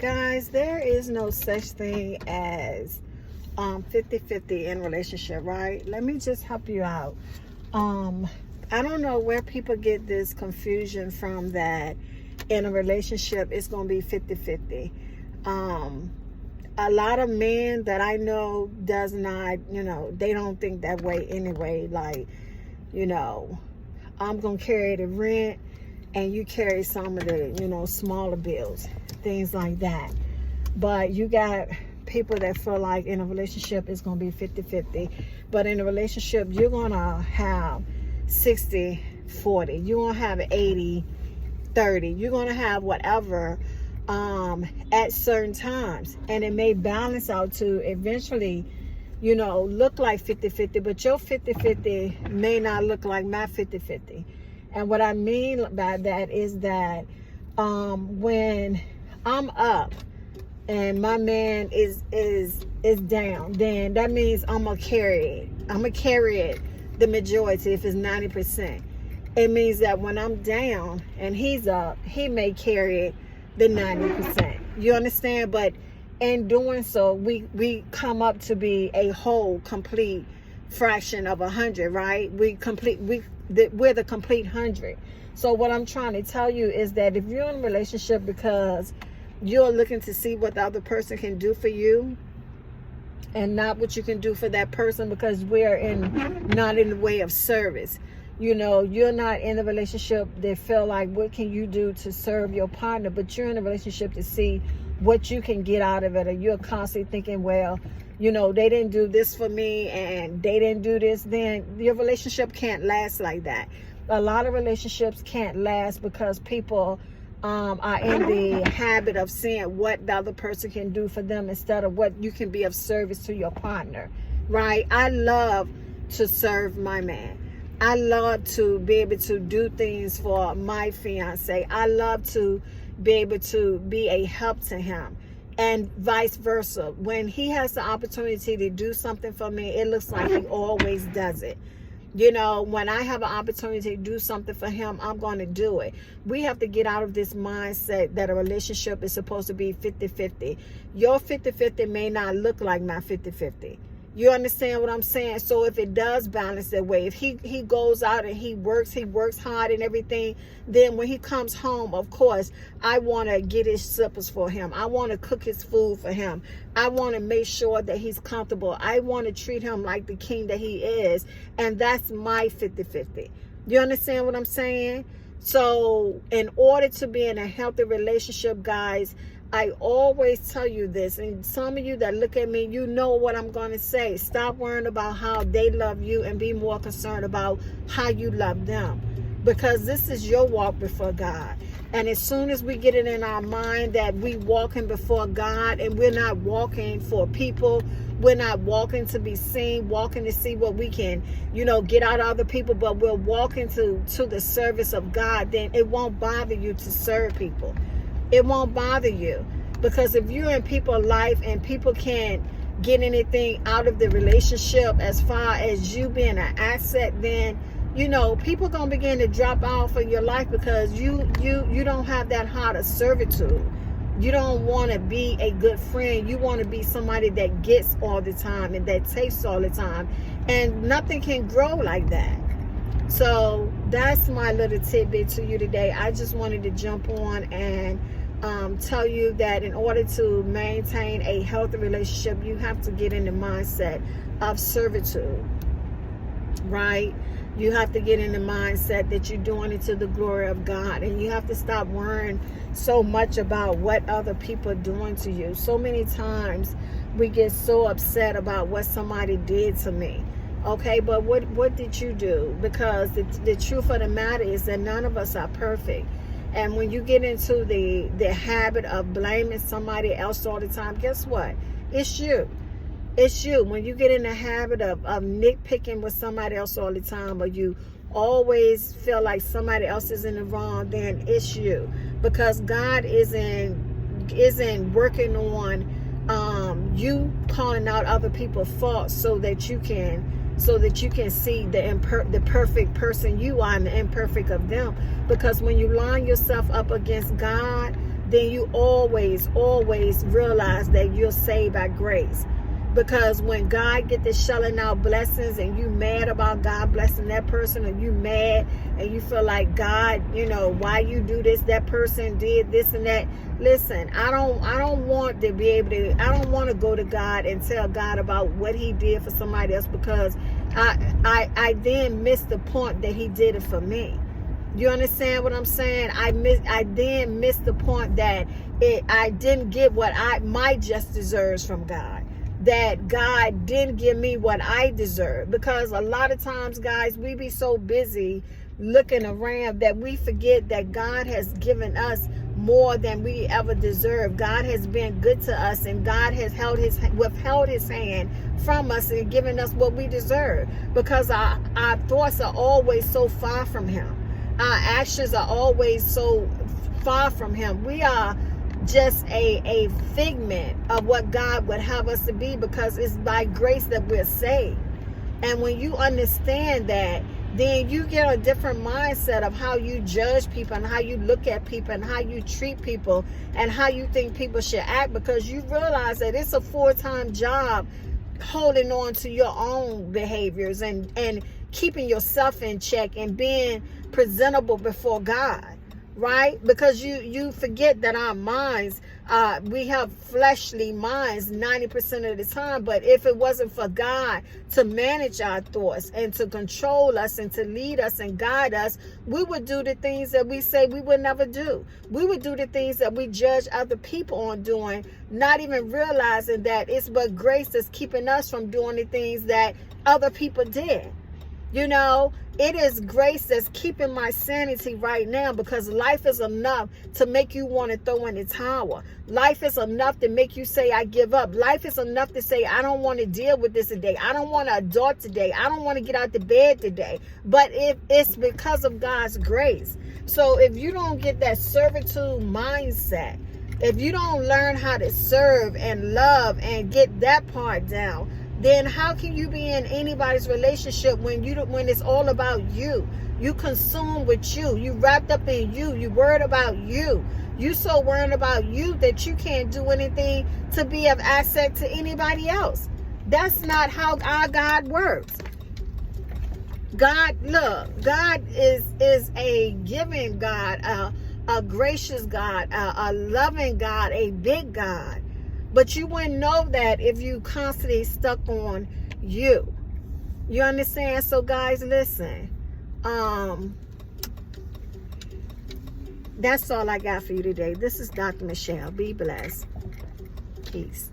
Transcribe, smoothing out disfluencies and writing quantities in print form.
Guys, there is no such thing as 50-50 in relationship, right? Let me just help you out. I don't know where people get this confusion from, that in a relationship it's going to be 50-50. A lot of men that I know does not, they don't think that way anyway. Like, I'm going to carry the rent and you carry some of the, smaller bills, things like that. But you got people that feel like in a relationship it's going to be 50-50. But in a relationship, you're going to have 60-40. You're going to have 80-30. You're going to have whatever at certain times. And it may balance out to eventually, look like 50-50. But your 50-50 may not look like my 50-50. And what I mean by that is that when I'm up and my man is down, then that means I'm gonna carry it. I'm gonna carry it the majority. If it's 90%, it means that when I'm down and he's up, he may carry it the 90%. You understand? But in doing so, we come up to be a whole, complete fraction of 100, right? We're the complete 100. So what I'm trying to tell you is that if you're in a relationship because you're looking to see what the other person can do for you and not what you can do for that person, because we're not in the way of service. You're not in a relationship that feel like what can you do to serve your partner, but you're in a relationship to see what you can get out of it. Or you're constantly thinking, well, they didn't do this for me and they didn't do this. Then your relationship can't last like that. A lot of relationships can't last because people are in the habit of seeing what the other person can do for them instead of what you can be of service to your partner, right? I love to serve my man. I love to be able to do things for my fiance. I love to be able to be a help to him, and vice versa. When he has the opportunity to do something for me, it looks like he always does it. When I have an opportunity to do something for him, I'm going to do it. We have to get out of this mindset that a relationship is supposed to be 50-50. Your 50-50 may not look like my 50-50. You understand what I'm saying? So if it does balance that way, if he goes out and he works hard and everything, then when he comes home, of course, I want to get his slippers for him. I want to cook his food for him. I want to make sure that he's comfortable. I want to treat him like the king that he is. And that's my 50-50. You understand what I'm saying? So in order to be in a healthy relationship, guys, I always tell you this, and some of you that look at me, you know what I'm going to say. Stop worrying about how they love you and be more concerned about how you love them, because this is your walk before God. And as soon as we get it in our mind that we walking before God and we're not walking for people, we're not walking to be seen, walking to see what we can, get out of other people, but we're walking to the service of God, then it won't bother you to serve people. It won't bother you, because if you're in people's life and people can't get anything out of the relationship as far as you being an asset, then people gonna begin to drop off of your life because you don't have that heart of servitude. You don't want to be a good friend. You want to be somebody that gets all the time and that takes all the time, and nothing can grow like that. So that's my little tidbit to you today. I just wanted to jump on and tell you that in order to maintain a healthy relationship, you have to get in the mindset of servitude, right? You have to get in the mindset that you're doing it to the glory of God, and you have to stop worrying so much about what other people are doing to you. So many times we get so upset about what somebody did to me. Okay, but what did you do? Because the truth of the matter is that none of us are perfect. And when you get into the habit of blaming somebody else all the time, guess what? It's you. It's you. When you get in the habit of nitpicking with somebody else all the time, or you always feel like somebody else is in the wrong, then it's you. Because God isn't working on you calling out other people's faults so that you can see the perfect person you are and the imperfect of them. Because when you line yourself up against God, then you always realize that you're saved by grace. Because when God get to shelling out blessings and you mad about God blessing that person, or you mad and you feel like, God, you know, why you do this, that person did this and that. Listen, I don't want to be able to, I don't want to go to God and tell God about what he did for somebody else, because I then miss the point that he did it for me. You understand what I'm saying? I then missed the point that I didn't get what my just deserves from God. That God didn't give me what I deserve. Because a lot of times, guys, we be so busy looking around that we forget that God has given us more than we ever deserve. God has been good to us, and God has withheld his hand from us and given us what we deserve. Because our thoughts are always so far from him. Our actions are always so far from him. We are just a figment of what God would have us to be, because it's by grace that we're saved. And when you understand that, then you get a different mindset of how you judge people and how you look at people and how you treat people and how you think people should act, because you realize that it's a full-time job holding on to your own behaviors and keeping yourself in check and being presentable before God. Right? Because you forget that our minds, we have fleshly minds 90% of the time. But if it wasn't for God to manage our thoughts and to control us and to lead us and guide us, we would do the things that we say we would never do. We would do the things that we judge other people on doing, not even realizing that it's but grace that's keeping us from doing the things that other people did. You know, it is grace that's keeping my sanity right now, because life is enough to make you want to throw in the towel. Life is enough to make you say, I give up. Life is enough to say, I don't want to deal with this today. I don't want to adult today. I don't want to get out the bed today. But it's because of God's grace. So if you don't get that servitude mindset, if you don't learn how to serve and love and get that part down, then how can you be in anybody's relationship when it's all about you? You consume with you. You wrapped up in you. You worried about you. You so worried about you that you can't do anything to be of asset to anybody else. That's not how our God works. God is a giving God, a gracious God, a loving God, a big God. But you wouldn't know that if you constantly stuck on you. You understand? So guys, listen. That's all I got for you today. This is Dr. Michelle. Be blessed. Peace.